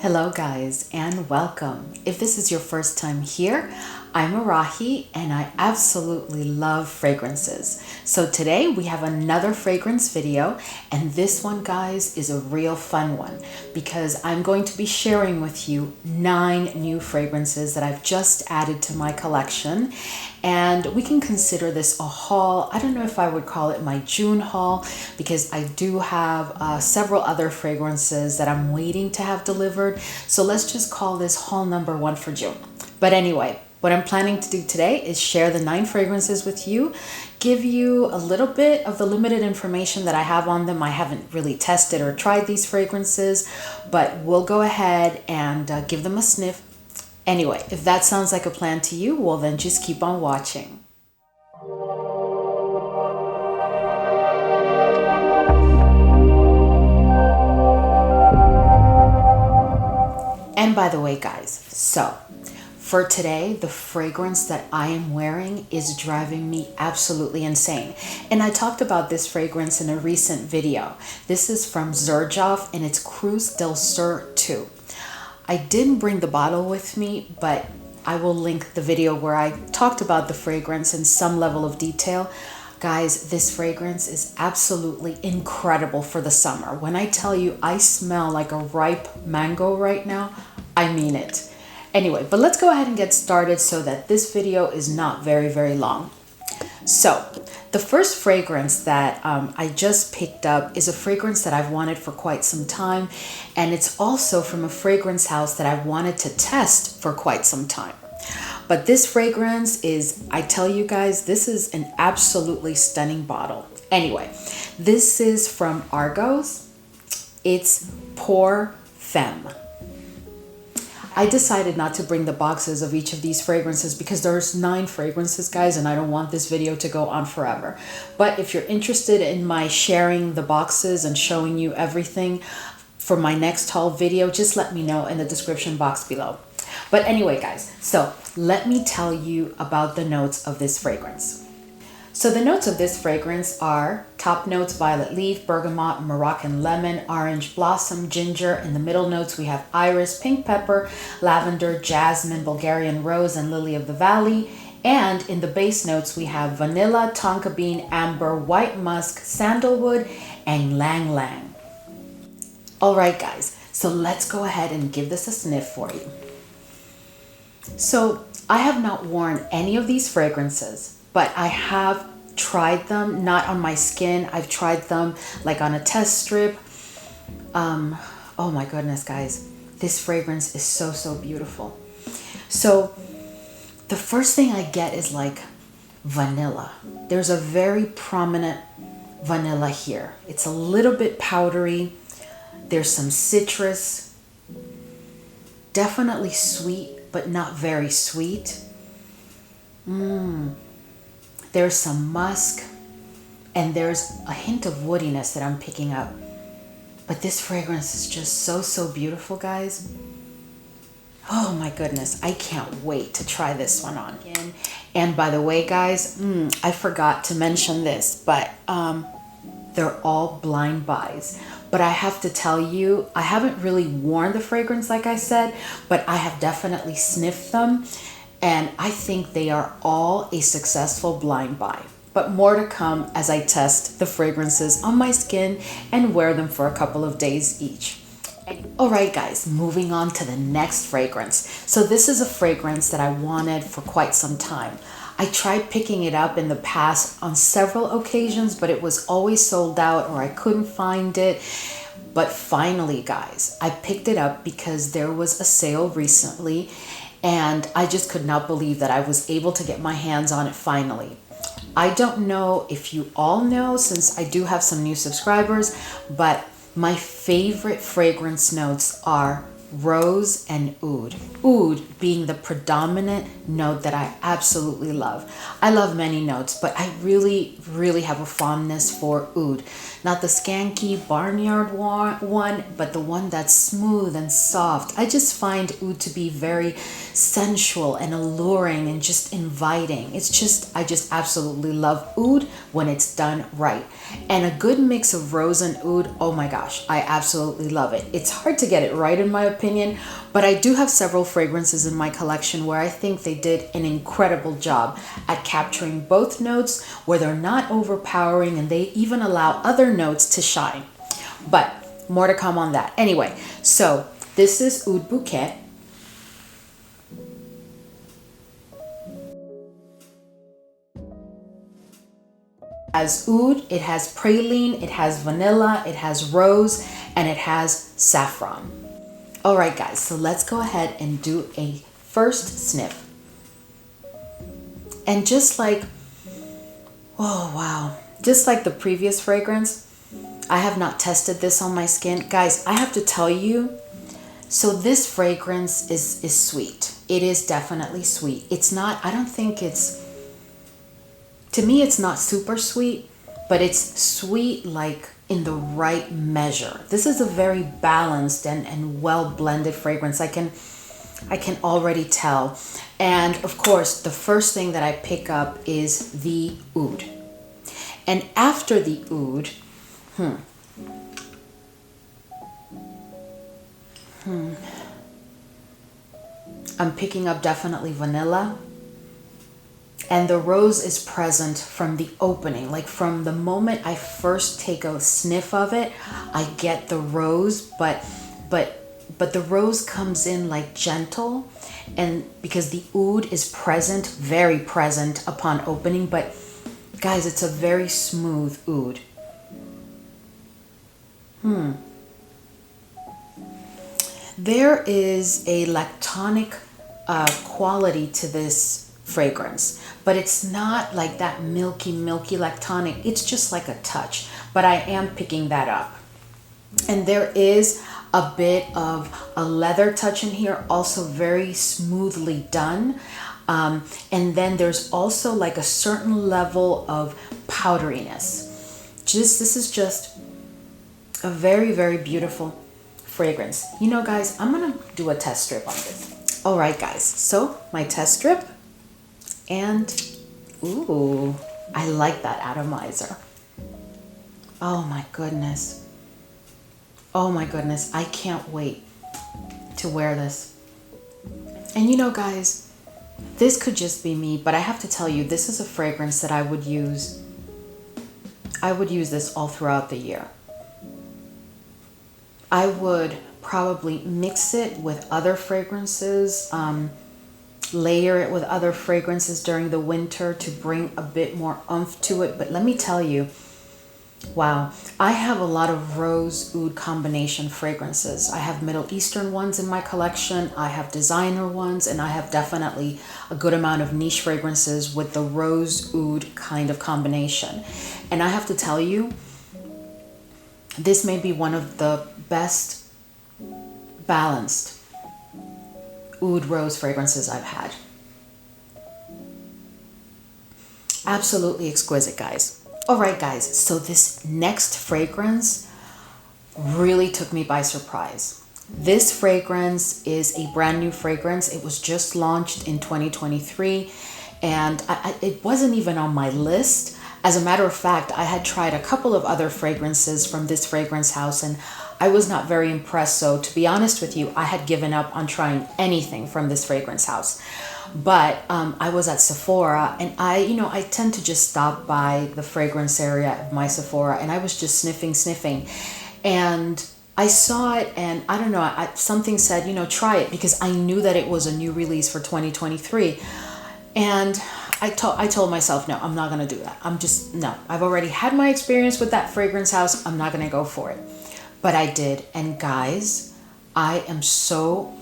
Hello guys and welcome. If this is your first time here, I'm Arahi and I absolutely love fragrances. So today we have another fragrance video, and this one guys is a real fun one because I'm going to be sharing with you 9 new fragrances that I've just added to my collection, and we can consider this a haul. I don't know if I would call it my June haul because I do have several other fragrances that I'm waiting to have delivered. So let's just call this haul number 1 for June. But anyway, what I'm planning to do today is share the 9 fragrances with you, give you a little bit of the limited information that I have on them. I haven't really tested or tried these fragrances, but we'll go ahead and give them a sniff. Anyway, if that sounds like a plan to you, well then just keep on watching. And by the way guys, so for today, the fragrance that I am wearing is driving me absolutely insane. And I talked about this fragrance in a recent video. This is from Xerjoff and it's Cruz del Sur 2. I didn't bring the bottle with me, but I will link the video where I talked about the fragrance in some level of detail. Guys, this fragrance is absolutely incredible for the summer. When I tell you I smell like a ripe mango right now, I mean it. Anyway, but let's go ahead and get started so that this video is not very long. So the first fragrance that I just picked up is a fragrance that I've wanted for quite some time, and it's also from a fragrance house that I've wanted to test for quite some time. But this fragrance is, I tell you guys, this is an absolutely stunning bottle. Anyway, this is from Argos. It's POURPRE. I decided not to bring the boxes of each of these fragrances because there's 9 fragrances, guys, and I don't want this video to go on forever. But if you're interested in my sharing the boxes and showing you everything for my next haul video, just let me know in the description box below. But anyway, guys, so let me tell you about the notes of this fragrance. So the notes of this fragrance are top notes: violet leaf, bergamot, Moroccan lemon, orange blossom, ginger. In the middle notes, we have iris, pink pepper, lavender, jasmine, Bulgarian rose, and lily of the valley. And in the base notes, we have vanilla, tonka bean, amber, white musk, sandalwood, and lang lang. All right, guys, so let's go ahead and give this a sniff for you. So I have not worn any of these fragrances, but I have tried them, not on my skin. I've tried them like on a test strip. Oh my goodness, guys, this fragrance is so beautiful. So the first thing I get is like vanilla. There's a very prominent vanilla here. It's a little bit powdery. There's some citrus, definitely sweet, but not very sweet. There's some musk, and there's a hint of woodiness that I'm picking up. But this fragrance is just so beautiful, guys. Oh my goodness, I can't wait to try this one on. And by the way, guys, I forgot to mention this, but they're all blind buys. But I have to tell you, I haven't really worn the fragrance like I said, but I have definitely sniffed them. And I think they are all a successful blind buy. But more to come as I test the fragrances on my skin and wear them for a couple of days each. All right, guys, moving on to the next fragrance. So this is a fragrance that I wanted for quite some time. I tried picking it up in the past on several occasions, but it was always sold out or I couldn't find it. But finally, guys, I picked it up because there was a sale recently, and I just could not believe that I was able to get my hands on it finally. I don't know if you all know, since I do have some new subscribers, but my favorite fragrance notes are rose and oud. Oud being the predominant note that I absolutely love. I love many notes, but I really have a fondness for oud. Not the skanky barnyard one, but the one that's smooth and soft. I just find oud to be very sensual and alluring and just inviting. I just absolutely love oud when it's done right. And a good mix of rose and oud, oh my gosh, I absolutely love it. It's hard to get it right in my opinion, opinion. But I do have several fragrances in my collection where I think they did an incredible job at capturing both notes where they're not overpowering, and they even allow other notes to shine. But more to come on that. Anyway, so this is Oud Bouquet. It has oud, it has praline, it has vanilla, it has rose, and it has saffron. All right, guys, so let's go ahead and do a first sniff. And just like, oh wow, just like the previous fragrance, I have not tested this on my skin. Guys, I have to tell you, so this fragrance is sweet. It is definitely sweet. It's not, I don't think it's, to me, it's not super sweet, but it's sweet like in the right measure. This is a very balanced and well blended fragrance. I can already tell. And of course, the first thing that I pick up is the oud. And after the oud, I'm picking up definitely vanilla. And the rose is present from the opening. Like from the moment I first take a sniff of it, I get the rose, but the rose comes in like gentle, and because the oud is present, very present upon opening, but guys, it's a very smooth oud. There is a lactonic quality to this fragrance, but it's not like that milky lactonic. It's just like a touch, but I am picking that up. And there is a bit of a leather touch in here, also very smoothly done. And then there's also like a certain level of powderiness. This is just a very beautiful fragrance. You know, guys, I'm gonna do a test strip on this. All right, guys, so my test strip, and ooh, I like that atomizer. Oh my goodness. Oh my goodness, I can't wait to wear this. And you know, guys, this could just be me, but I have to tell you, this is a fragrance that I would use this all throughout the year. I would probably mix it with other fragrances, layer it with other fragrances during the winter to bring a bit more oomph to it. But let me tell you, wow, I have a lot of rose oud combination fragrances. I have Middle Eastern ones in my collection, I have designer ones, and I have definitely a good amount of niche fragrances with the rose oud kind of combination. And I have to tell you, this may be one of the best balanced oud rose fragrances I've had. Absolutely exquisite, guys. All right, guys, so this next fragrance really took me by surprise. This fragrance is a brand new fragrance. It was just launched in 2023, and it wasn't even on my list. As a matter of fact, I had tried a couple of other fragrances from this fragrance house, and I was not very impressed. So to be honest with you, I had given up on trying anything from this fragrance house. But I was at Sephora, and I tend to just stop by the fragrance area of my Sephora, and I was just sniffing, and I saw it, and I don't know, something said, try it, because I knew that it was a new release for 2023. And I told myself, no, I'm not going to do that. No, I've already had my experience with that fragrance house. I'm not going to go for it. But I did. And guys, I am so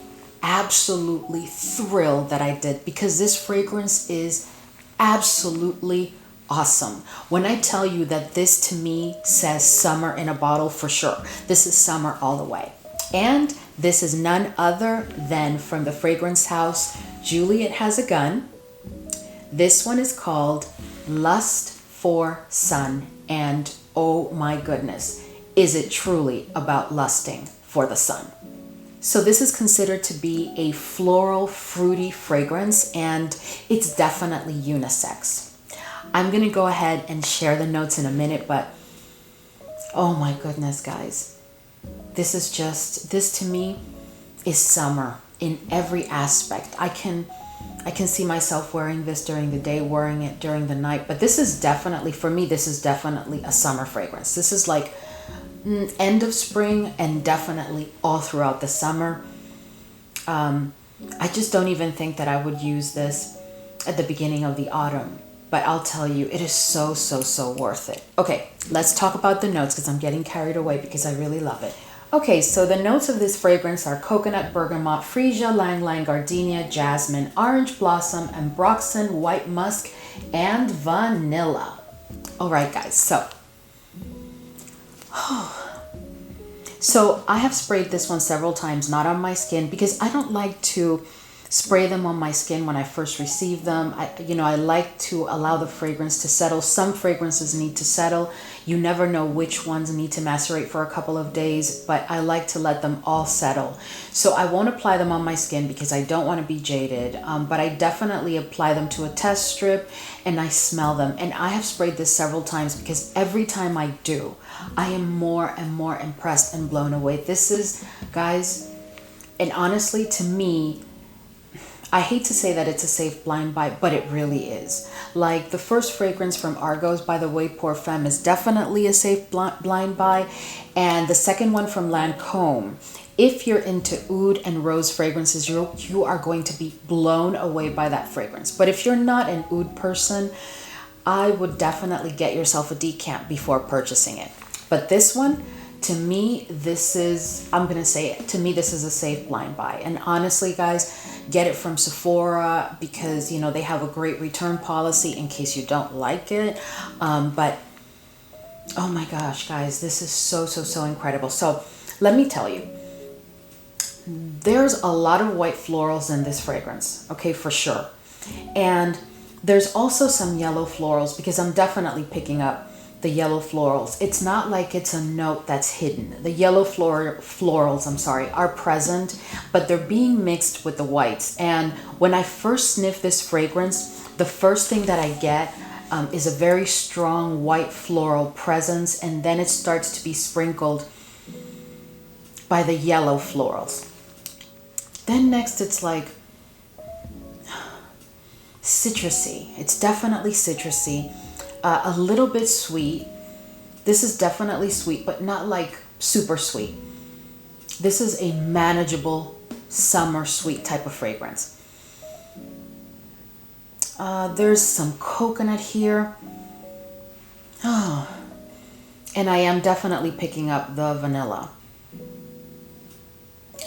absolutely thrilled that I did, because this fragrance is absolutely awesome. When I tell you that this to me says summer in a bottle, for sure. This is summer all the way. And this is none other than from the fragrance house Juliet Has a Gun. This one is called Lust for Sun, and oh my goodness, is it truly about lusting for the sun. So this is considered to be a floral, fruity fragrance, and it's definitely unisex. I'm gonna go ahead and share the notes in a minute, but oh my goodness, guys. This to me, is summer in every aspect. I can see myself wearing this during the day, wearing it during the night, but this is definitely, for me, this is definitely a summer fragrance. This is like end of spring and definitely all throughout the summer. I just don't even think that I would use this at the beginning of the autumn, but I'll tell you, it is so, so, so worth it. Okay, let's talk about the notes because I'm getting carried away because I really love it. Okay, so the notes of this fragrance are coconut, bergamot, freesia, ylang ylang, gardenia, jasmine, orange blossom, ambroxan, white musk, and vanilla. All right, guys, so I have sprayed this one several times, not on my skin, because I don't like to spray them on my skin when I first receive them. I like to allow the fragrance to settle. Some fragrances need to settle. You never know which ones need to macerate for a couple of days, but I like to let them all settle. So I won't apply them on my skin because I don't want to be jaded, but I definitely apply them to a test strip and I smell them. And I have sprayed this several times because every time I do, I am more and more impressed and blown away. This is, guys, and honestly, to me, I hate to say that it's a safe blind buy, but it really is. Like the first fragrance from Argos, by the way, Perfume, is definitely a safe blind buy. And the second one from Lancôme, if you're into oud and rose fragrances, you are going to be blown away by that fragrance. But if you're not an oud person, I would definitely get yourself a decant before purchasing it. But this one, to me, this is, I'm going to say it, to me, this is a safe blind buy. And honestly, guys, get it from Sephora because, they have a great return policy in case you don't like it. But, oh my gosh, guys, this is so, so, so incredible. So let me tell you, there's a lot of white florals in this fragrance, okay, for sure. And there's also some yellow florals because I'm definitely picking up the yellow florals. It's not like it's a note that's hidden. The yellow florals, are present, but they're being mixed with the whites. And when I first sniff this fragrance, the first thing that I get is a very strong white floral presence, and then it starts to be sprinkled by the yellow florals. Then next it's like citrusy. It's definitely citrusy. A little bit sweet. This is definitely sweet, but not like super sweet. This is a manageable summer sweet type of fragrance. There's some coconut here. Oh, and I am definitely picking up the vanilla.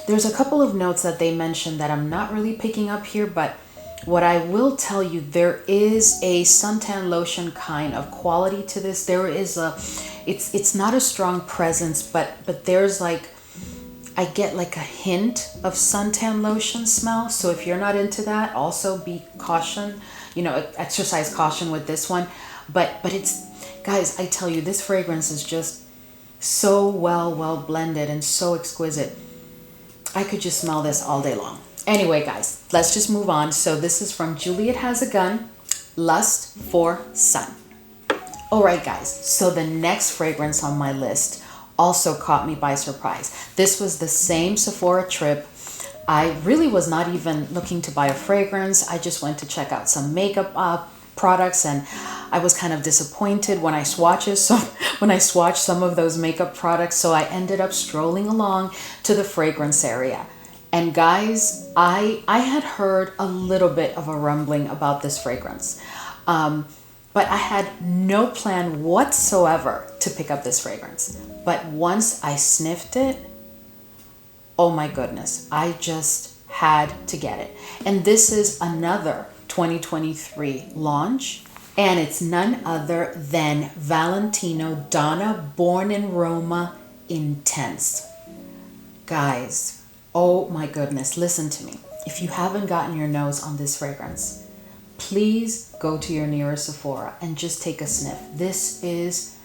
There's a couple of notes that they mentioned that I'm not really picking up here, but what I will tell you, there is a suntan lotion kind of quality to this. There is it's not a strong presence, but there's like, I get like a hint of suntan lotion smell. So if you're not into that, also be caution, exercise caution with this one. But it's, guys, I tell you, this fragrance is just so well blended and so exquisite. I could just smell this all day long. Anyway, guys, let's just move on. So this is from Juliet Has a Gun, Lust for Sun. All right, guys, so the next fragrance on my list also caught me by surprise. This was the same Sephora trip. I really was not even looking to buy a fragrance. I just went to check out some makeup products, and I was kind of disappointed when I swatched some of those makeup products. So I ended up strolling along to the fragrance area. And guys, I had heard a little bit of a rumbling about this fragrance, but I had no plan whatsoever to pick up this fragrance. But once I sniffed it, oh my goodness, I just had to get it. And this is another 2023 launch, and it's none other than Valentino Donna Born in Roma Intense. Guys, oh my goodness, listen to me. If you haven't gotten your nose on this fragrance, please go to your nearest Sephora and just take a sniff. This is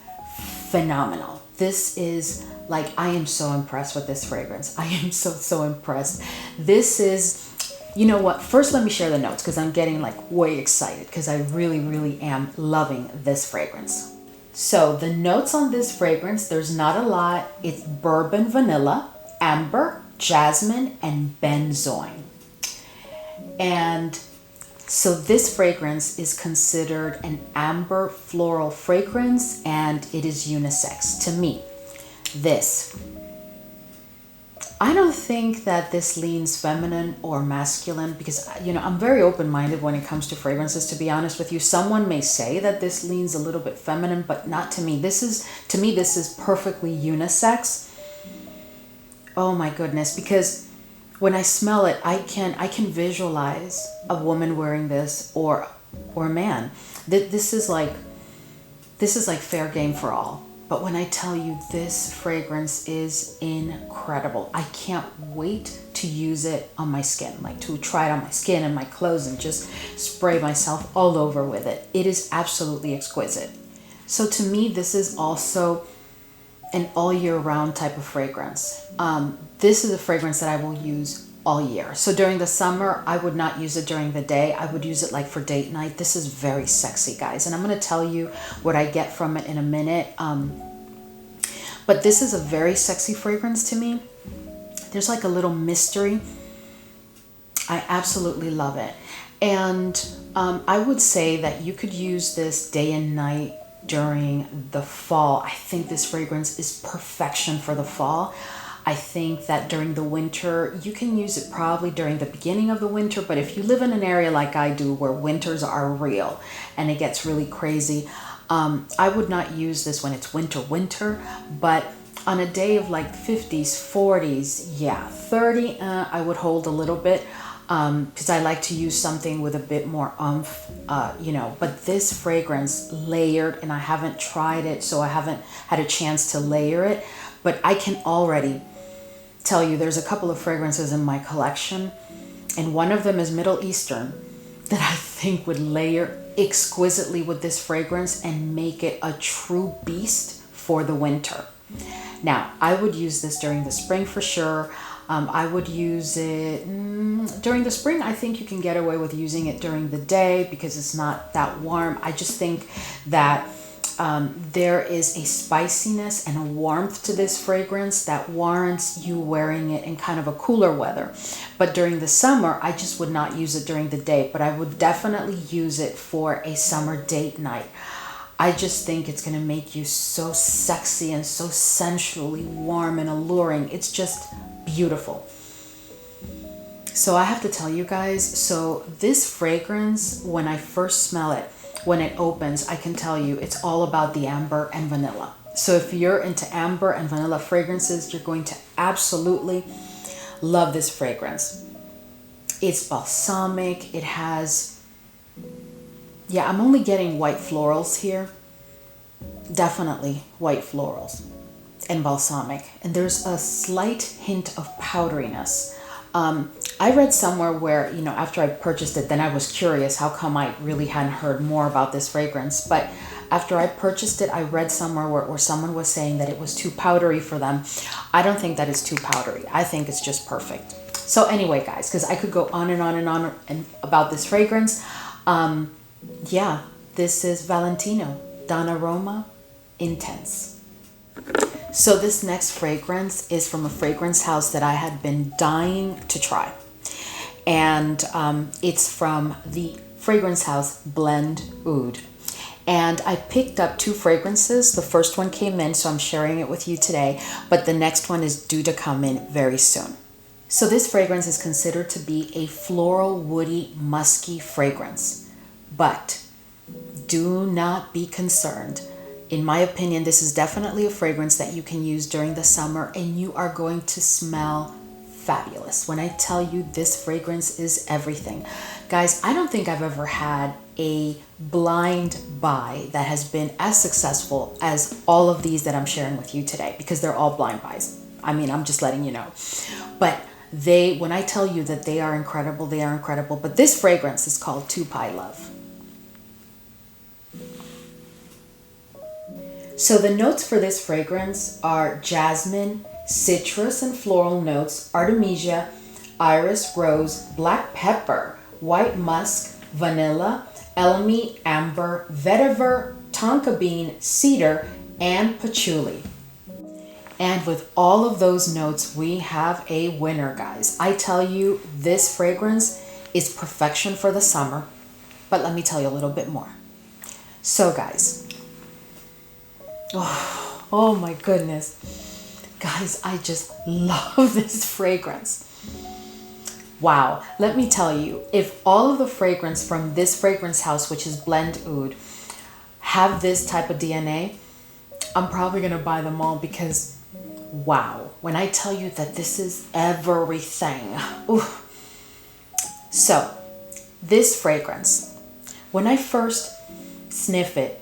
phenomenal. This is like, I am so impressed with this fragrance. I am so impressed. This is, you know what? First, let me share the notes because I'm getting like way excited because I really am loving this fragrance. So the notes on this fragrance, there's not a lot. It's bourbon vanilla, amber, jasmine, and benzoin. And so this fragrance is considered an amber floral fragrance, and it is unisex. To me, I don't think that this leans feminine or masculine, because, you know, I'm very open-minded when it comes to fragrances, to be honest with you. Someone may say that this leans a little bit feminine, but not to me. This is perfectly unisex. Oh my goodness, because when I smell it, I can visualize a woman wearing this, or a man. This is like fair game for all. But when I tell you, this fragrance is incredible. I can't wait to use it on my skin, like to try it on my skin and my clothes and just spray myself all over with it. It is absolutely exquisite. So to me, this is also an all year round type of fragrance. This is a fragrance that I will use all year. So during the summer, I would not use it during the day. I would use it like for date night. This is very sexy, guys. And I'm going to tell you what I get from it in a minute. But this is a very sexy fragrance to me. There's like a little mystery. I absolutely love it. And I would say that you could use this day and night during the fall. I think this fragrance is perfection for the fall. I think that during the winter, you can use it probably during the beginning of the winter, but if you live in an area like I do where winters are real and it gets really crazy, I would not use this when it's winter, but on a day of like 50s, 40s, yeah, 30, I would hold a little bit, because I like to use something with a bit more oomph, you know, but this fragrance layered, and I haven't tried it, so I haven't had a chance to layer it, but I can already tell you there's a couple of fragrances in my collection, and one of them is Middle Eastern, that I think would layer exquisitely with this fragrance and make it a true beast for the winter. Now, I would use this during the spring for sure. I would use it during the spring. I think you can get away with using it during the day because it's not that warm. I just think that there is a spiciness and a warmth to this fragrance that warrants you wearing it in kind of a cooler weather. But during the summer, I just would not use it during the day, but I would definitely use it for a summer date night. I just think it's going to make you so sexy and so sensually warm and alluring. It's just beautiful. So I have to tell you guys, so this fragrance, when I first smell it, when it opens, I can tell you it's all about the amber and vanilla. So if you're into amber and vanilla fragrances, you're going to absolutely love this fragrance. It's balsamic. It has, yeah, I'm only getting white florals here. Definitely white florals and balsamic. And there's a slight hint of powderiness. I read somewhere where, you know, after I purchased it, then I was curious how come I really hadn't heard more about this fragrance. But after I purchased it, I read somewhere where someone was saying that it was too powdery for them. I don't think that it's too powdery. I think it's just perfect. So anyway, guys, because I could go on and on and on and about this fragrance. Yeah, this is Valentino Donna Roma Intense. So this next fragrance is from a fragrance house that I had been dying to try. And it's from the fragrance house Blend Oud. And I picked up two fragrances. The first one came in, so I'm sharing it with you today. But the next one is due to come in very soon. So this fragrance is considered to be a floral, woody, musky fragrance. But do not be concerned. In my opinion, this is definitely a fragrance that you can use during the summer and you are going to smell fabulous. When I tell you this fragrance is everything. Guys, I don't think I've ever had a blind buy that has been as successful as all of these that I'm sharing with you today, because they're all blind buys. I mean, I'm just letting you know. But when I tell you that they are incredible, they are incredible. But this fragrance is called TUPAI Love. So the notes for this fragrance are jasmine, citrus and floral notes, artemisia, iris, rose, black pepper, white musk, vanilla, elemi, amber, vetiver, tonka bean, cedar, and patchouli. And with all of those notes, we have a winner, guys. I tell you, this fragrance is perfection for the summer. But let me tell you a little bit more. So guys, oh my goodness. Guys, I just love this fragrance. Wow. Let me tell you, if all of the fragrance from this fragrance house, which is Blend Oud, have this type of DNA, I'm probably going to buy them all because, wow, when I tell you that this is everything. Ooh. So, this fragrance, when I first sniff it,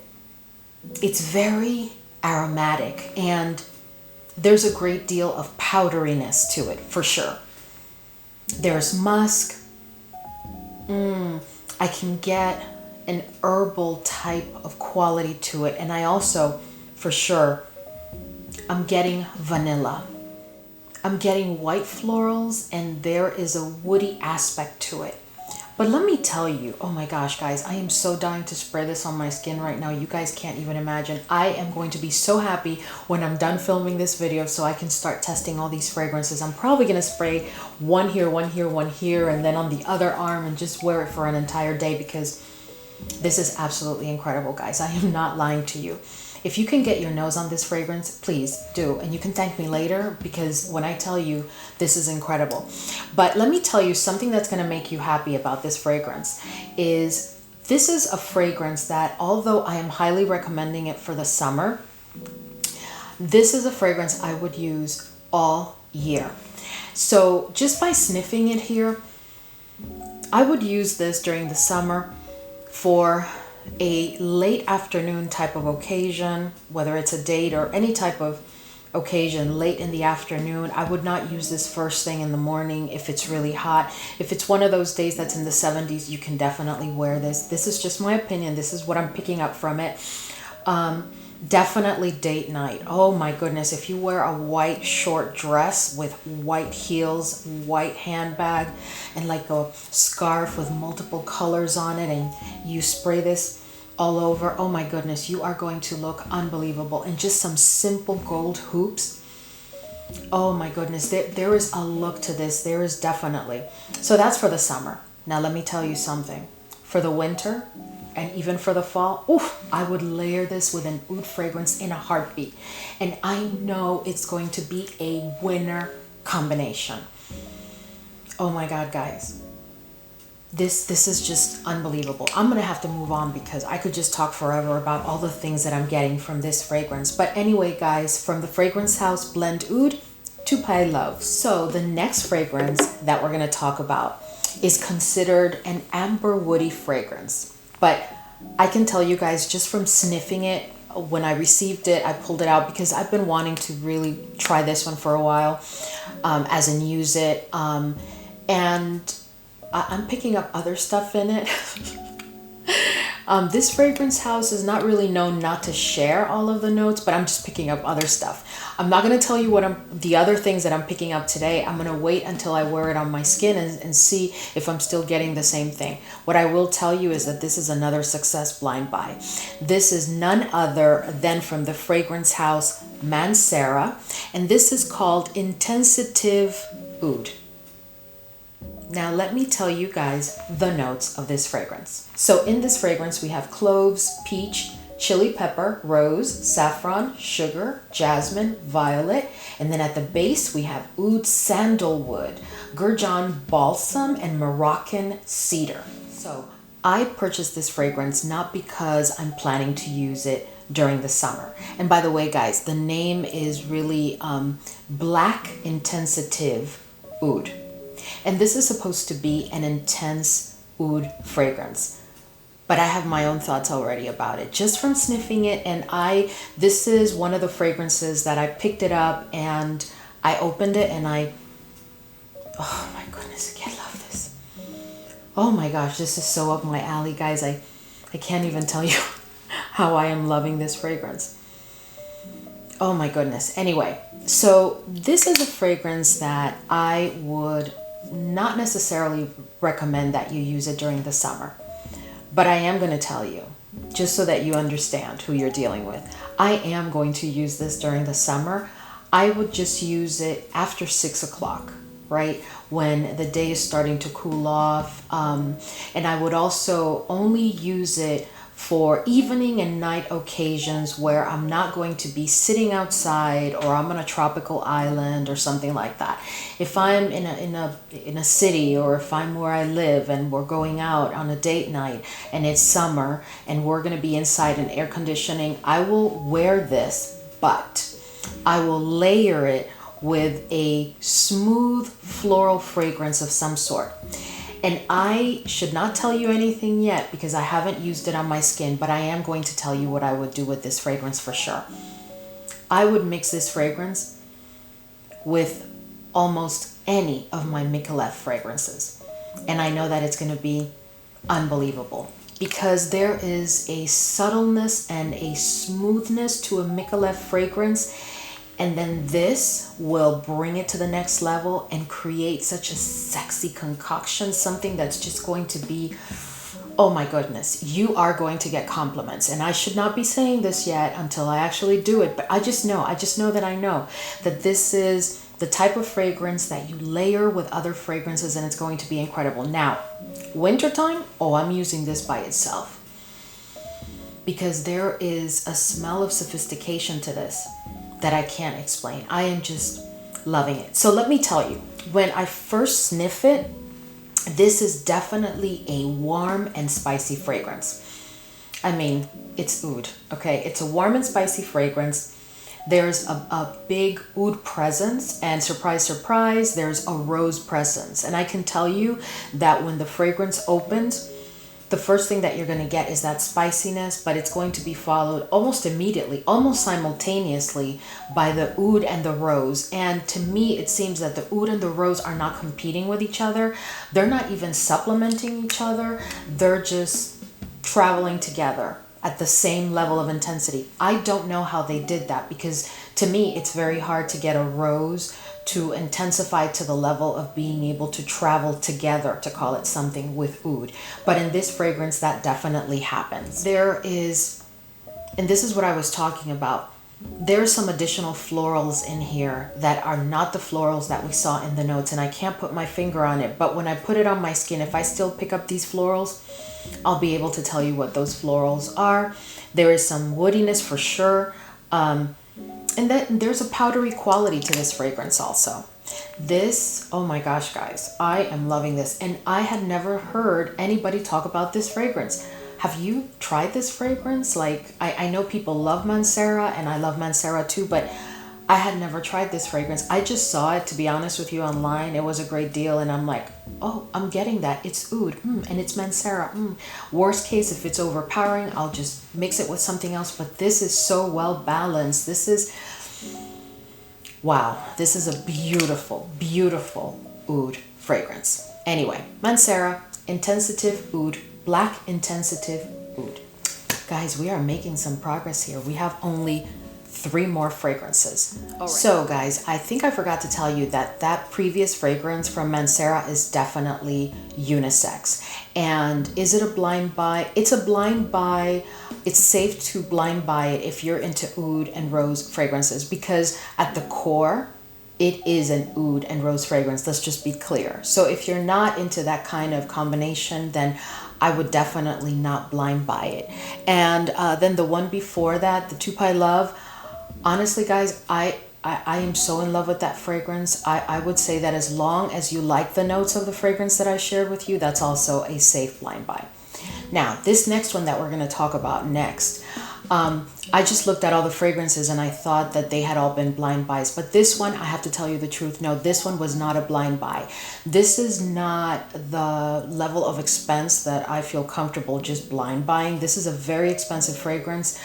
it's very aromatic and there's a great deal of powderiness to it, for sure. There's musk. I can get an herbal type of quality to it. And I also, for sure, I'm getting vanilla. I'm getting white florals and there is a woody aspect to it. But let me tell you, oh my gosh, guys, I am so dying to spray this on my skin right now. You guys can't even imagine. I am going to be so happy when I'm done filming this video so I can start testing all these fragrances. I'm probably going to spray one here, one here, one here, and then on the other arm and just wear it for an entire day because this is absolutely incredible, guys. I am not lying to you. If you can get your nose on this fragrance, please do. And you can thank me later because when I tell you, this is incredible. But let me tell you something that's going to make you happy about this fragrance is this is a fragrance that, although I am highly recommending it for the summer, this is a fragrance I would use all year. So just by sniffing it here, I would use this during the summer for a late afternoon type of occasion, whether it's a date or any type of occasion late in the afternoon. I would not use this first thing in the morning if it's really hot. If it's one of those days that's in the 70s, you can definitely wear this. This is just my opinion. This is what I'm picking up from it. Definitely date night. Oh my goodness. If you wear a white short dress with white heels, white handbag, and like a scarf with multiple colors on it, and you spray this all over, oh my goodness, you are going to look unbelievable. And just some simple gold hoops. Oh my goodness, there is a look to this. There is definitely. So that's for the summer. Now let me tell you something. For the winter, and even for the fall, oof, I would layer this with an oud fragrance in a heartbeat. And I know it's going to be a winner combination. Oh my God, guys. This is just unbelievable. I'm going to have to move on because I could just talk forever about all the things that I'm getting from this fragrance. But anyway, guys, from the Fragrance House Blend Oud, TUPAI Love. So the next fragrance that we're going to talk about is considered an amber woody fragrance. But I can tell you guys, just from sniffing it, when I received it, I pulled it out because I've been wanting to really try this one for a while, as in use it. And I'm picking up other stuff in it. This fragrance house is not really known not to share all of the notes, but I'm just picking up other stuff. I'm not going to tell you what the other things that I'm picking up today. I'm going to wait until I wear it on my skin and see if I'm still getting the same thing. What I will tell you is that this is another success blind buy. This is none other than from the fragrance house Mancera, and this is called Intensitive Oud. Now let me tell you guys the notes of this fragrance. So in this fragrance we have cloves, peach, chili pepper, rose, saffron, sugar, jasmine, violet, and then at the base we have oud sandalwood, gurjan balsam, and Moroccan cedar. So I purchased this fragrance not because I'm planning to use it during the summer. And by the way, guys, the name is really Black Intensitive Oud. And this is supposed to be an intense oud fragrance. But I have my own thoughts already about it, just from sniffing it. And this is one of the fragrances that I picked it up and I opened it and oh my goodness, I can't love this. Oh my gosh, this is so up my alley, guys. I can't even tell you how I am loving this fragrance. Oh my goodness. Anyway, so this is a fragrance that I would not necessarily recommend that you use it during the summer. But I am going to tell you, just so that you understand who you're dealing with. I am going to use this during the summer. I would just use it after 6 o'clock, right? When the day is starting to cool off. And I would also only use it for evening and night occasions where I'm not going to be sitting outside or I'm on a tropical island or something like that. If I'm in a city, or if I'm where I live and we're going out on a date night and it's summer and we're going to be inside in air conditioning, I will wear this, but I will layer it with a smooth floral fragrance of some sort. And I should not tell you anything yet because I haven't used it on my skin, but I am going to tell you what I would do with this fragrance for sure. I would mix this fragrance with almost any of my Michelef fragrances. And I know that it's going to be unbelievable because there is a subtleness and a smoothness to a Michelef fragrance. And then this will bring it to the next level and create such a sexy concoction, something that's just going to be, oh my goodness, you are going to get compliments. And I should not be saying this yet until I actually do it, but I just know that I know that this is the type of fragrance that you layer with other fragrances and it's going to be incredible. Now, wintertime, oh, I'm using this by itself because there is a smell of sophistication to this that I can't explain. I am just loving it. So let me tell you, when I first sniff it, this is definitely a warm and spicy fragrance. I mean, it's oud, okay? It's a warm and spicy fragrance. There's a big oud presence, and surprise, surprise, there's a rose presence. And I can tell you that when the fragrance opens, the first thing that you're going to get is that spiciness, but it's going to be followed almost immediately, almost simultaneously by the oud and the rose. And to me, it seems that the oud and the rose are not competing with each other. They're not even supplementing each other. They're just traveling together at the same level of intensity. I don't know how they did that because to me, it's very hard to get a rose to intensify to the level of being able to travel together, to call it something, with oud. But in this fragrance, that definitely happens. There is, and this is what I was talking about, there's some additional florals in here that are not the florals that we saw in the notes, and I can't put my finger on it, but when I put it on my skin, if I still pick up these florals, I'll be able to tell you what those florals are. There is some woodiness for sure. And then there's a powdery quality to this fragrance also. This, oh my gosh, guys, I am loving this. And I had never heard anybody talk about this fragrance. Have you tried this fragrance? Like, I know people love Mancera and I love Mancera too, but I had never tried this fragrance. I just saw it, to be honest with you, online. It was a great deal. And I'm like, oh, I'm getting that. It's oud and it's Mancera. Worst case, if it's overpowering, I'll just mix it with something else. But this is so well balanced. This is, wow, this is a beautiful, beautiful oud fragrance. Anyway, Mancera, Intensitive Oud, Black Intensitive Oud. Guys, we are making some progress here. We have only 3 more fragrances. Right. So guys, I think I forgot to tell you that that previous fragrance from Mancera is definitely unisex. And is it a blind buy? It's a blind buy. It's safe to blind buy it if you're into oud and rose fragrances, because at the core, it is an oud and rose fragrance. Let's just be clear. So if you're not into that kind of combination, then I would definitely not blind buy it. And then the one before that, the TUPAI Love, honestly, guys, I am so in love with that fragrance. I would say that as long as you like the notes of the fragrance that I shared with you, that's also a safe blind buy. Now, this next one that we're going to talk about next, I just looked at all the fragrances and I thought that they had all been blind buys. But this one, I have to tell you the truth, no, this one was not a blind buy. This is not the level of expense that I feel comfortable just blind buying. This is a very expensive fragrance.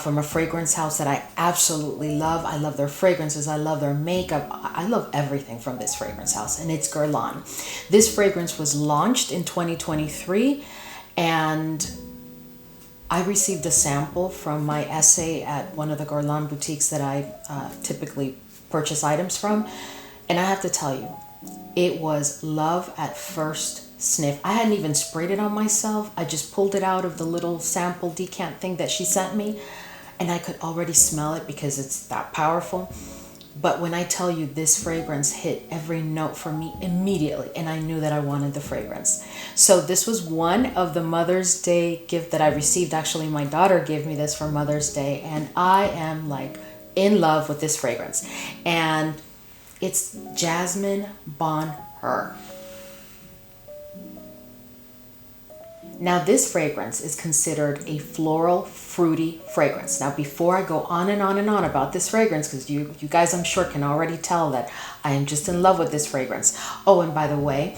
From a fragrance house that I absolutely love. I love their fragrances. I love their makeup. I love everything from this fragrance house, and it's Guerlain. This fragrance was launched in 2023, and I received a sample from my essay at one of the Guerlain boutiques that I typically purchase items from, and I have to tell you, it was love at first sniff. I hadn't even sprayed it on myself. I just pulled it out of the little sample decant thing that she sent me, and I could already smell it because it's that powerful. But when I tell you, this fragrance hit every note for me immediately, and I knew that I wanted the fragrance. So this was one of the Mother's Day gift that I received. Actually, my daughter gave me this for Mother's Day, and I am like in love with this fragrance. And it's Jasmine Bonheur. Now this fragrance is considered a floral, fruity fragrance. Now before I go on and on and on about this fragrance, because you guys I'm sure can already tell that I am just in love with this fragrance. Oh, and by the way,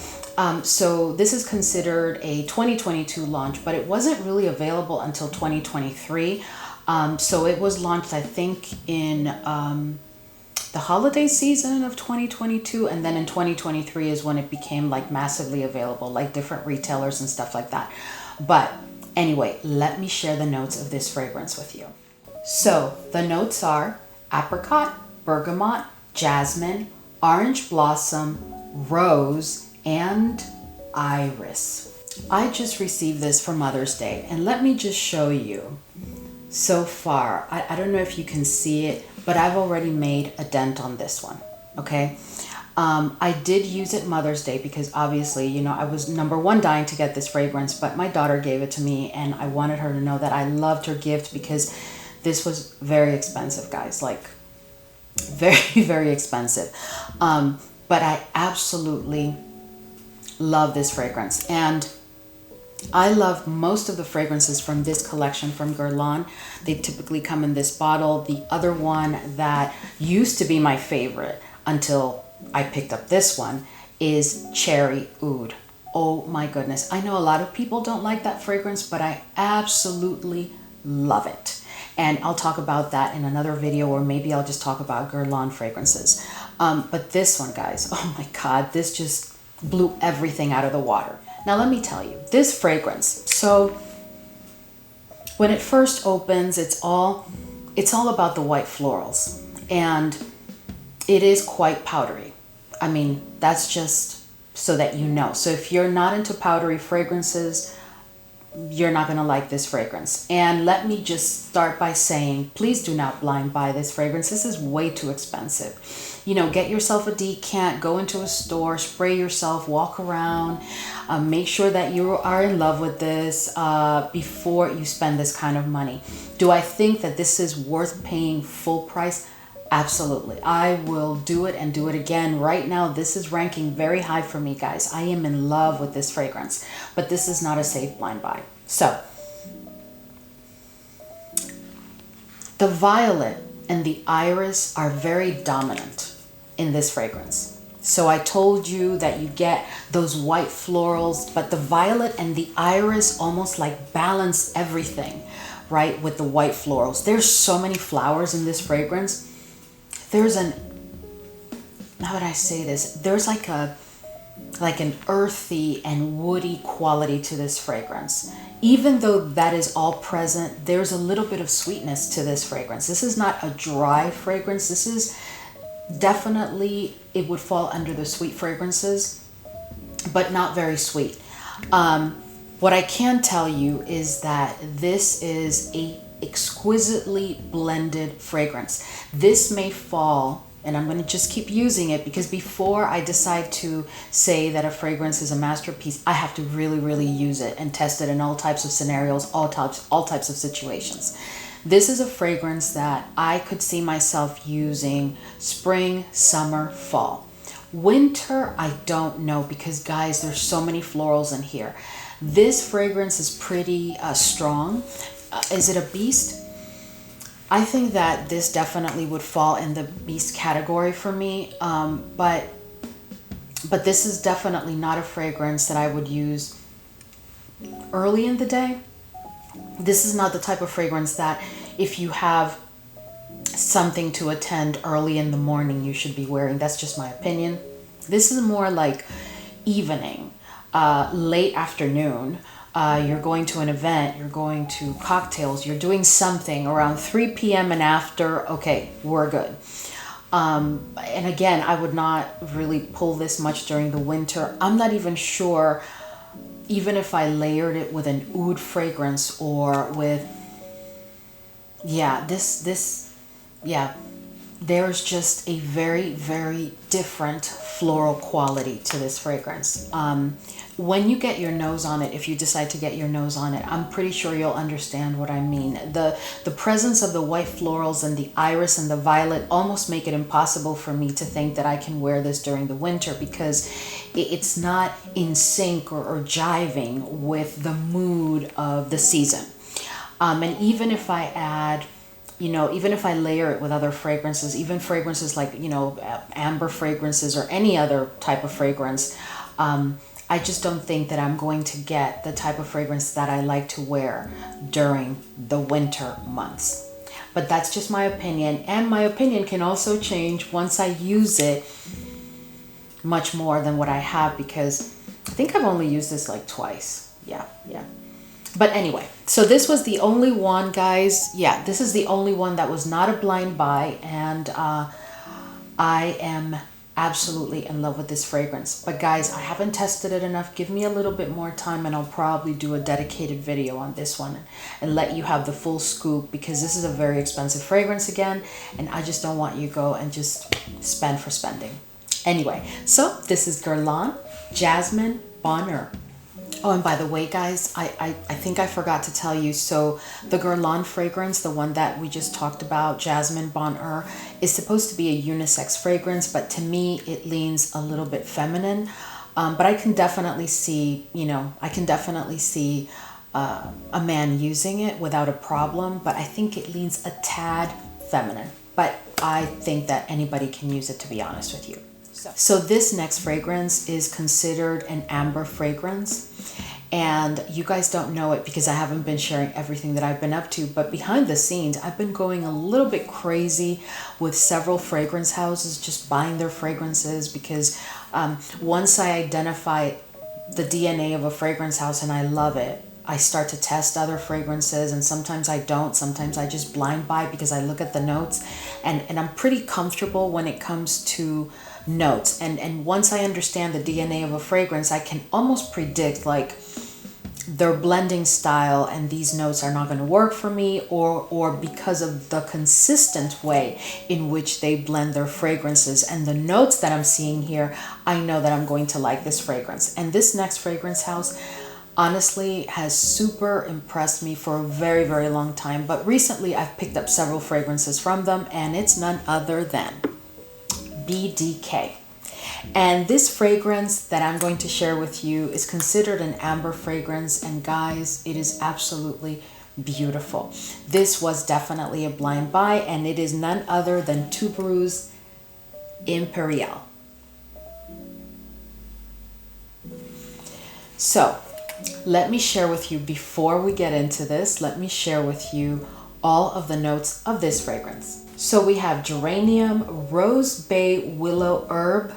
so this is considered a 2022 launch, but it wasn't really available until 2023. So it was launched, I think, in the holiday season of 2022, and then in 2023 is when it became like massively available, like different retailers and stuff like that. But anyway, let me share the notes of this fragrance with you. So the notes are apricot, bergamot, jasmine, orange blossom, rose, and iris. I just received this for Mother's Day, and let me just show you. So far, I don't know if you can see it, but I've already made a dent on this one, okay? I did use it Mother's Day because obviously, you know, I was number one dying to get this fragrance, but my daughter gave it to me and I wanted her to know that I loved her gift because this was very expensive, guys, like very, very expensive. But I absolutely love this fragrance. And I love most of the fragrances from this collection from Guerlain. They typically come in this bottle. The other one that used to be my favorite until I picked up this one is Cherry Oud. Oh my goodness. I know a lot of people don't like that fragrance, but I absolutely love it. And I'll talk about that in another video, or maybe I'll just talk about Guerlain fragrances. But this one, guys, oh my God, this just blew everything out of the water. Now, let me tell you, this fragrance, so when it first opens, it's all about the white florals, and it is quite powdery. I mean, that's just so that you know. So if you're not into powdery fragrances, you're not going to like this fragrance. And let me just start by saying, please do not blind buy this fragrance. This is way too expensive. You know, get yourself a decant, go into a store, spray yourself, walk around, make sure that you are in love with this before you spend this kind of money. Do I think that this is worth paying full price? Absolutely. I will do it and do it again. Right now, this is ranking very high for me, guys. I am in love with this fragrance, but this is not a safe blind buy. So, the violet and the iris are very dominant in this fragrance. So I told you that you get those white florals, but the violet and the iris almost like balance everything, right? With the white florals. There's so many flowers in this fragrance. There's how would I say this? There's like an earthy and woody quality to this fragrance. Even though that is all present, there's a little bit of sweetness to this fragrance. This is not a dry fragrance. This is definitely, it would fall under the sweet fragrances, but not very sweet. What I can tell you is that this is a exquisitely blended fragrance. This may fall, and I'm going to just keep using it because before I decide to say that a fragrance is a masterpiece, I have to really, really use it and test it in all types of scenarios, all types of situations. This is a fragrance that I could see myself using spring, summer, fall. Winter, I don't know because, guys, there's so many florals in here. This fragrance is pretty strong. Is it a beast? I think that this definitely would fall in the beast category for me. But this is definitely not a fragrance that I would use early in the day. This is not the type of fragrance that if you have something to attend early in the morning, you should be wearing. That's just my opinion. This is more like evening, late afternoon. You're going to an event, you're going to cocktails, you're doing something around 3 p.m. and after, okay, we're good. And again, I would not really pull this much during the winter. I'm not even sure, even if I layered it with an oud fragrance or with, yeah, there's just a very, very different floral quality to this fragrance. When you get your nose on it, if you decide to get your nose on it, I'm pretty sure you'll understand what I mean. The presence of the white florals and the iris and the violet almost make it impossible for me to think that I can wear this during the winter, because it's not in sync or jiving with the mood of the season. And even if I add, even if I layer it with other fragrances, even fragrances like, amber fragrances or any other type of fragrance, I just don't think that I'm going to get the type of fragrance that I like to wear during the winter months. But that's just my opinion, and my opinion can also change once I use it much more than what I have, because I think I've only used this like twice. Yeah. But anyway, so this was the only one, guys. Yeah, this is the only one that was not a blind buy, and I am absolutely in love with this fragrance. But guys, I haven't tested it enough. Give me a little bit more time and I'll probably do a dedicated video on this one and let you have the full scoop, because this is a very expensive fragrance again, and I just don't want you to go and just spend for spending. Anyway, so this is Guerlain Jasmine Bonheur. Oh, and by the way, guys, I think I forgot to tell you, so the Guerlain fragrance, the one that we just talked about, Jasmine Bonheur, is supposed to be a unisex fragrance, but to me, it leans a little bit feminine. But I can definitely see, a man using it without a problem, but I think it leans a tad feminine. But I think that anybody can use it, to be honest with you. So this next fragrance is considered an amber fragrance, and you guys don't know it because I haven't been sharing everything that I've been up to, but behind the scenes I've been going a little bit crazy with several fragrance houses, just buying their fragrances, because once I identify the DNA of a fragrance house and I love it, I start to test other fragrances, and sometimes I don't. Sometimes I just blind buy because I look at the notes, and I'm pretty comfortable when it comes to notes. And once I understand the DNA of a fragrance, I can almost predict like their blending style, and these notes are not going to work for me, or because of the consistent way in which they blend their fragrances and the notes that I'm seeing here, I know that I'm going to like this fragrance. And this next fragrance house honestly has super impressed me for a very, very long time, but recently I've picked up several fragrances from them, and it's none other than BDK. And this fragrance that I'm going to share with you is considered an amber fragrance, and guys, it is absolutely beautiful. This was definitely a blind buy, and it is none other than TUBEREUSE Imperial. So let me share with you, before we get into this, let me share with you all of the notes of this fragrance. So we have geranium, rose bay willow herb,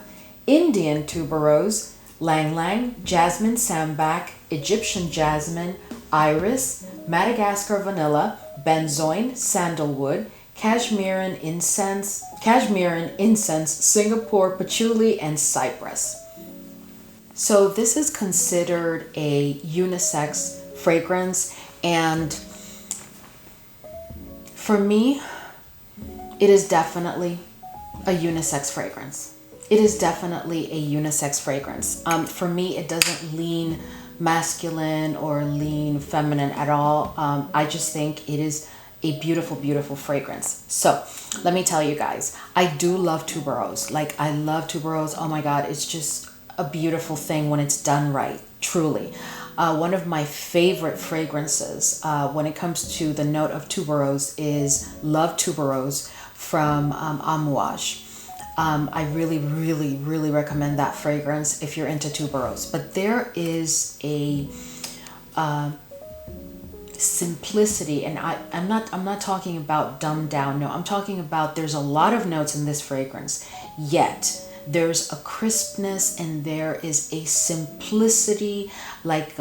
Indian tuberose, lang lang, jasmine sambac, Egyptian jasmine, iris, Madagascar vanilla, benzoin, sandalwood, Cashmerean incense, Singapore patchouli, and cypress. So this is considered a unisex fragrance, and for me, it is definitely a unisex fragrance. It is definitely a unisex fragrance. For me, it doesn't lean masculine or lean feminine at all. I just think it is a beautiful, beautiful fragrance. So let me tell you guys, I do love tuberose. Like, I love tuberose. Oh my God, it's just a beautiful thing when it's done right, truly. One of my favorite fragrances when it comes to the note of tuberose is Love Tuberose from Amouage. I really, really, really recommend that fragrance if you're into tuberose. But there is a simplicity, and I'm not talking about dumbed down. No, I'm talking about there's a lot of notes in this fragrance, yet there's a crispness and there is a simplicity, like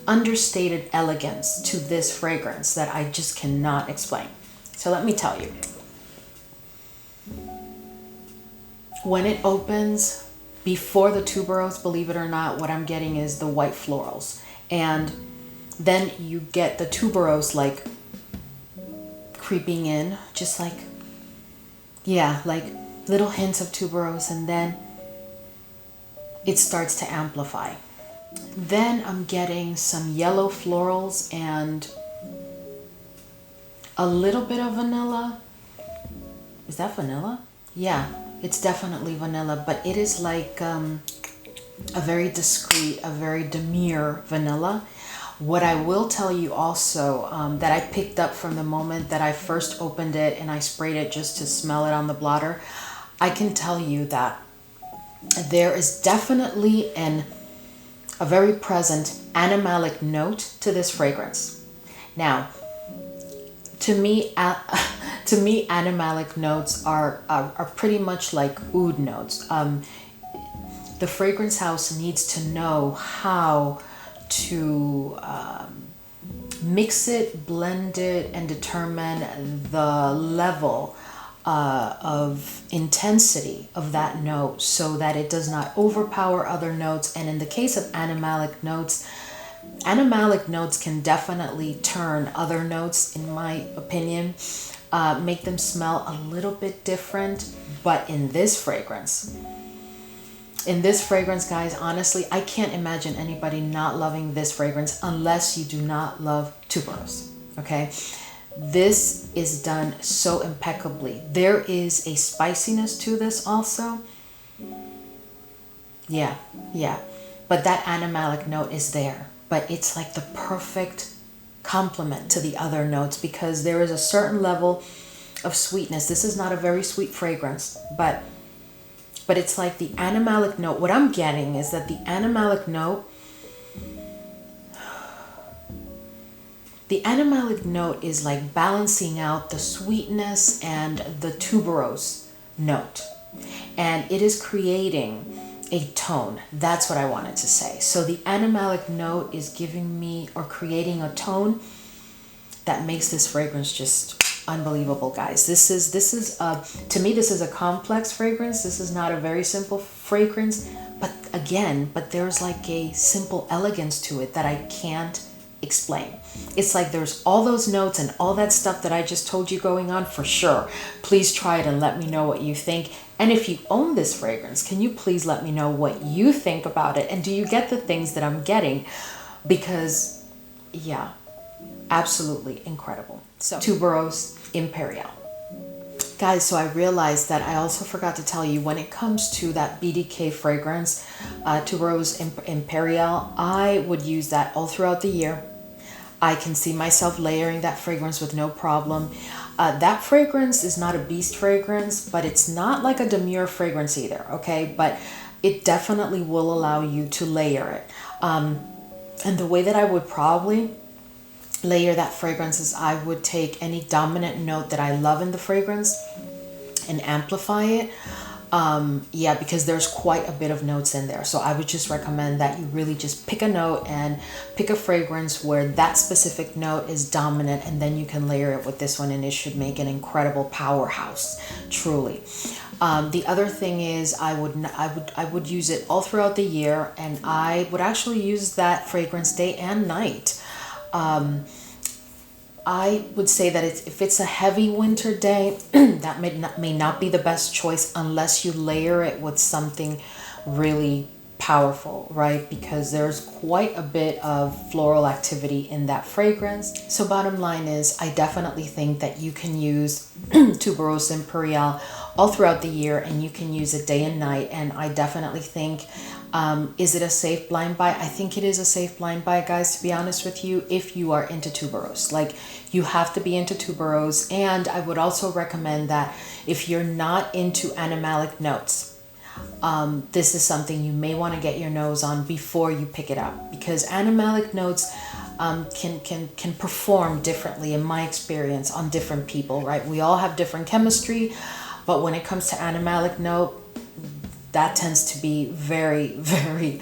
understated elegance to this fragrance that I just cannot explain. So let me tell you. When it opens, before the tuberose, believe it or not, what I'm getting is the white florals. And then you get the tuberose like creeping in, just like Yeah, like little hints of tuberose, and then it starts to amplify. Then I'm getting some yellow florals and a little bit of vanilla. Is that vanilla? Yeah, it's definitely vanilla, but it is like a very discreet, a very demure vanilla. What I will tell you also that I picked up from the moment that I first opened it and I sprayed it just to smell it on the blotter, I can tell you that there is definitely a very present animalic note to this fragrance. Now, to me, animalic notes are pretty much like oud notes. The fragrance house needs to know how to mix it, blend it, and determine the level of intensity of that note so that it does not overpower other notes. And in the case of animalic notes can definitely turn other notes, in my opinion, make them smell a little bit different. But in this fragrance, guys, honestly, I can't imagine anybody not loving this fragrance unless you do not love tuberose. Okay, this is done so impeccably. There is a spiciness to this also. Yeah, but that animalic note is there, but it's like the perfect complement to the other notes because there is a certain level of sweetness. This is not a very sweet fragrance, but it's like the animalic note. What I'm getting is that the animalic note is like balancing out the sweetness and the tuberose note. And it is creating a tone. That's what I wanted to say. So the animalic note is giving me or creating a tone that makes this fragrance just unbelievable, guys. This is to me, this is a complex fragrance. This is not a very simple fragrance, but there's like a simple elegance to it that I can't explain. It's like there's all those notes and all that stuff that I just told you going on for sure. Please try it and let me know what you think. And if you own this fragrance, can you please let me know what you think about it? And do you get the things that I'm getting? Because yeah, absolutely incredible. So Tubereuse Imperial. Guys, so I realized that I also forgot to tell you when it comes to that BDK fragrance, Tubereuse Imperial, I would use that all throughout the year. I can see myself layering that fragrance with no problem. That fragrance is not a beast fragrance, but it's not like a demure fragrance either, okay? But it definitely will allow you to layer it. And the way that I would probably layer that fragrance is I would take any dominant note that I love in the fragrance and amplify it. Yeah, because there's quite a bit of notes in there. So I would just recommend that you really just pick a note and pick a fragrance where that specific note is dominant, and then you can layer it with this one and it should make an incredible powerhouse, truly. The other thing is I would use it all throughout the year, and I would actually use that fragrance day and night. I would say that if it's a heavy winter day, that may not be the best choice unless you layer it with something really powerful, right? Because there's quite a bit of floral activity in that fragrance. So bottom line is, I definitely think that you can use Tubereuse Imperial all throughout the year, and you can use it day and night. And I definitely think, is it a safe blind buy? I think it is a safe blind buy, guys, to be honest with you, if you are into tuberose. Like, you have to be into tuberose. And I would also recommend that if you're not into animalic notes, this is something you may want to get your nose on before you pick it up, because animalic notes can perform differently, in my experience, on different people, right? We all have different chemistry, but when it comes to animalic note, that tends to be very, very,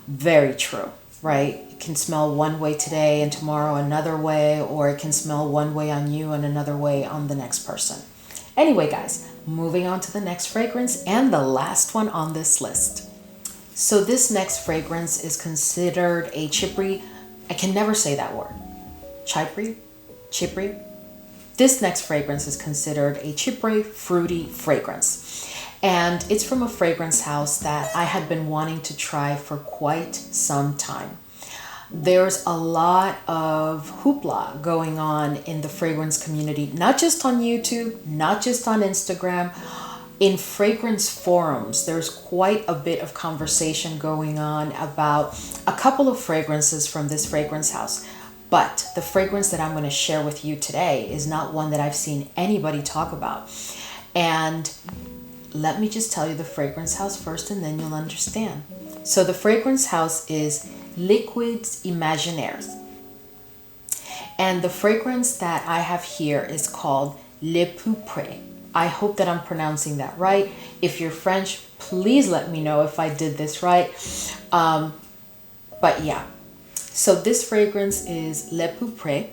very true, right? It can smell one way today and tomorrow another way, or it can smell one way on you and another way on the next person. Anyway, guys, moving on to the next fragrance and the last one on this list. So this next fragrance is considered a Chypre. I can never say that word. Chypre? this next fragrance is considered a chypre fruity fragrance. And it's from a fragrance house that I had been wanting to try for quite some time. There's a lot of hoopla going on in the fragrance community, not just on YouTube, not just on Instagram. In fragrance forums, there's quite a bit of conversation going on about a couple of fragrances from this fragrance house. But the fragrance that I'm going to share with you today is not one that I've seen anybody talk about. And let me just tell you the fragrance house first, and then you'll understand. So the fragrance house is Liquids Imaginaires. And the fragrance that I have here is called Le POURPRE. I hope that I'm pronouncing that right. If you're French, please let me know if I did this right. But yeah, so this fragrance is Le POURPRE.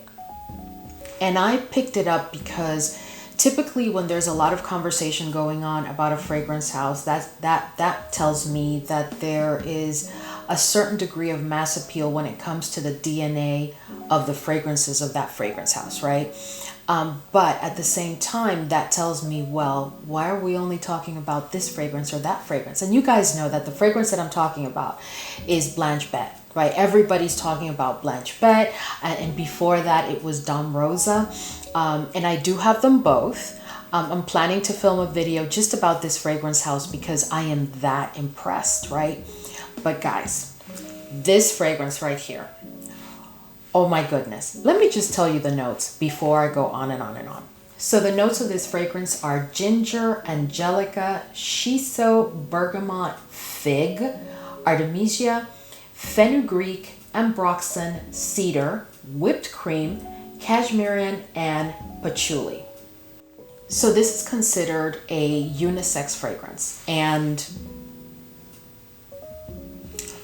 And I picked it up because typically when there's a lot of conversation going on about a fragrance house, that tells me that there is a certain degree of mass appeal when it comes to the DNA of the fragrances of that fragrance house, right? But at the same time, that tells me, well, why are we only talking about this fragrance or that fragrance? And you guys know that the fragrance that I'm talking about is Blanche Bette, right? Everybody's talking about Blanche Bette. And before that, it was Dom Rosa. And I do have them both. I'm planning to film a video just about this fragrance house because I am that impressed, right? But guys, this fragrance right here, oh my goodness. Let me just tell you the notes before I go on and on and on. So the notes of this fragrance are ginger, angelica, shiso, bergamot, fig, artemisia, fenugreek, ambroxan, cedar, whipped cream, cashmere, and patchouli. So this is considered a unisex fragrance, and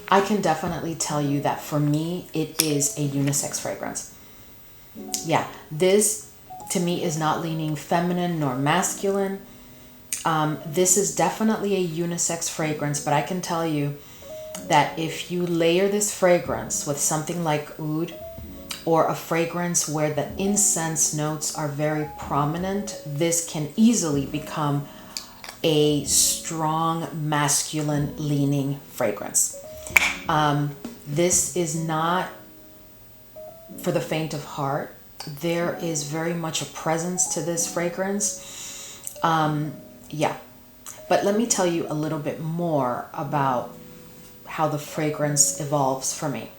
I can definitely tell you that for me, it is a unisex fragrance. Yeah, this to me is not leaning feminine nor masculine. This is definitely a unisex fragrance, but I can tell you that if you layer this fragrance with something like oud or a fragrance where the incense notes are very prominent, this can easily become a strong masculine leaning fragrance. This is not for the faint of heart. There is very much a presence to this fragrance. Yeah, but let me tell you a little bit more about how the fragrance evolves for me.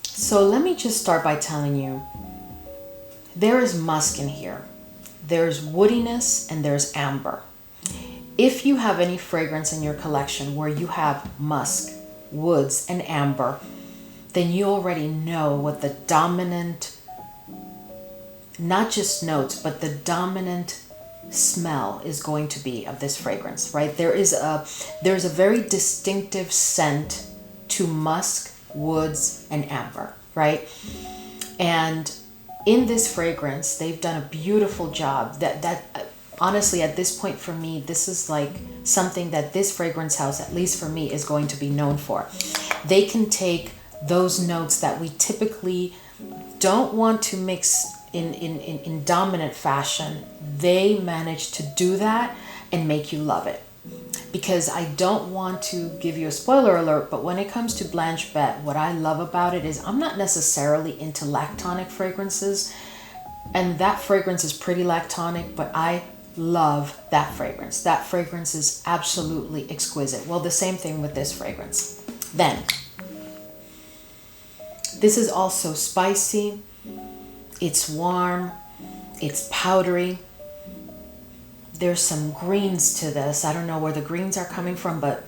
So let me just start by telling you, there is musk in here. There's woodiness and there's amber. If you have any fragrance in your collection where you have musk, woods, and amber, then you already know what the dominant, not just notes, but the dominant smell is going to be of this fragrance, right? There's a very distinctive scent to musk, woods, and amber, right? And in this fragrance, they've done a beautiful job. That honestly, at this point for me, this is like something that this fragrance house, at least for me, is going to be known for. They can take those notes that we typically don't want to mix in dominant fashion. They manage to do that and make you love it. Because I don't want to give you a spoiler alert, but when it comes to Blanche Bette, what I love about it is I'm not necessarily into lactonic fragrances, and that fragrance is pretty lactonic, but I love that fragrance. That fragrance is absolutely exquisite. Well, the same thing with this fragrance. Then, this is also spicy, it's warm, it's powdery. There's some greens to this. I don't know where the greens are coming from, but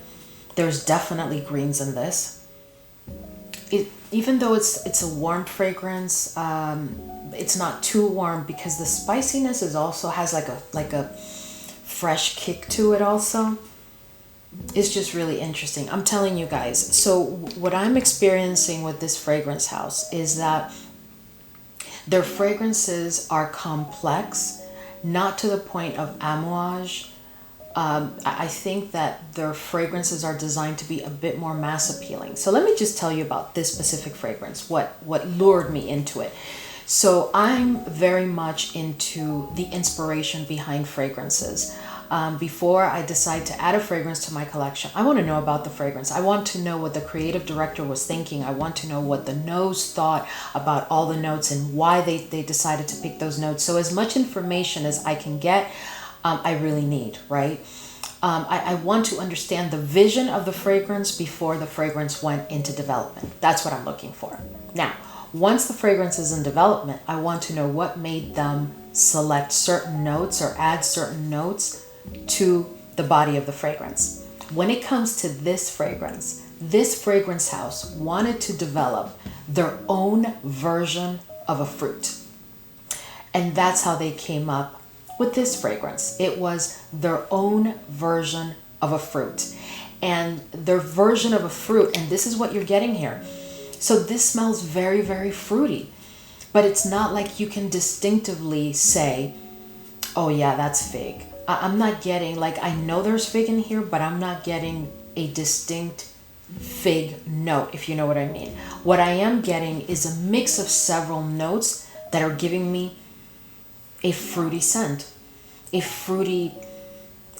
there's definitely greens in this. Even though it's a warm fragrance, it's not too warm because the spiciness is also has like a fresh kick to it also. It's just really interesting. I'm telling you guys. So what I'm experiencing with this fragrance house is that their fragrances are complex, not to the point of amouage, I think that their fragrances are designed to be a bit more mass appealing. So let me just tell you about this specific fragrance, what lured me into it. So I'm very much into the inspiration behind fragrances. Before I decide to add a fragrance to my collection, I want to know about the fragrance. I want to know what the creative director was thinking. I want to know what the nose thought about all the notes and why they decided to pick those notes. So as much information as I can get, I really need, right? I want to understand the vision of the fragrance before the fragrance went into development. That's what I'm looking for. Now, once the fragrance is in development, I want to know what made them select certain notes or add certain notes to the body of the fragrance. When it comes to this fragrance house wanted to develop their own version of a fruit. And that's how they came up with this fragrance. It was their own version of a fruit. And their version of a fruit, and this is what you're getting here. So this smells very, very fruity, but it's not like you can distinctively say, oh yeah, that's fig. I'm not getting, like, I know there's fig in here, but I'm not getting a distinct fig note, if you know what I mean. What I am getting is a mix of several notes that are giving me a fruity scent, a fruity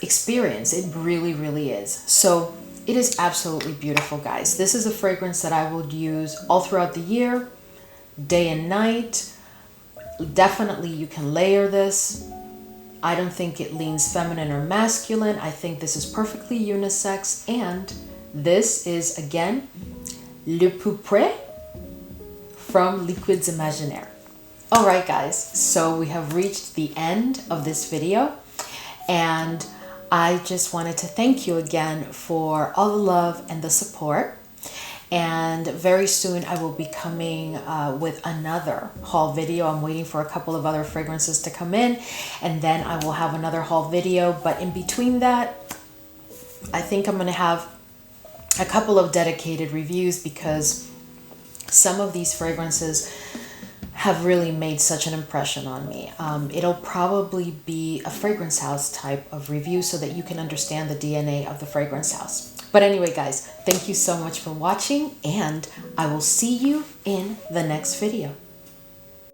experience. It really, really is. So it is absolutely beautiful, guys. This is a fragrance that I would use all throughout the year, day and night. Definitely you can layer this. I don't think it leans feminine or masculine. I think this is perfectly unisex. And this is, again, Le POURPRE from Liquids Imaginaire. All right, guys, so we have reached the end of this video, and I just wanted to thank you again for all the love and the support. And very soon I will be coming with another haul video. I'm waiting for a couple of other fragrances to come in, and then I will have another haul video. But in between that, I think I'm going to have a couple of dedicated reviews, because some of these fragrances have really made such an impression on me. It'll probably be a fragrance house type of review so that you can understand the DNA of the fragrance house. But anyway, guys, thank you so much for watching, and I will see you in the next video.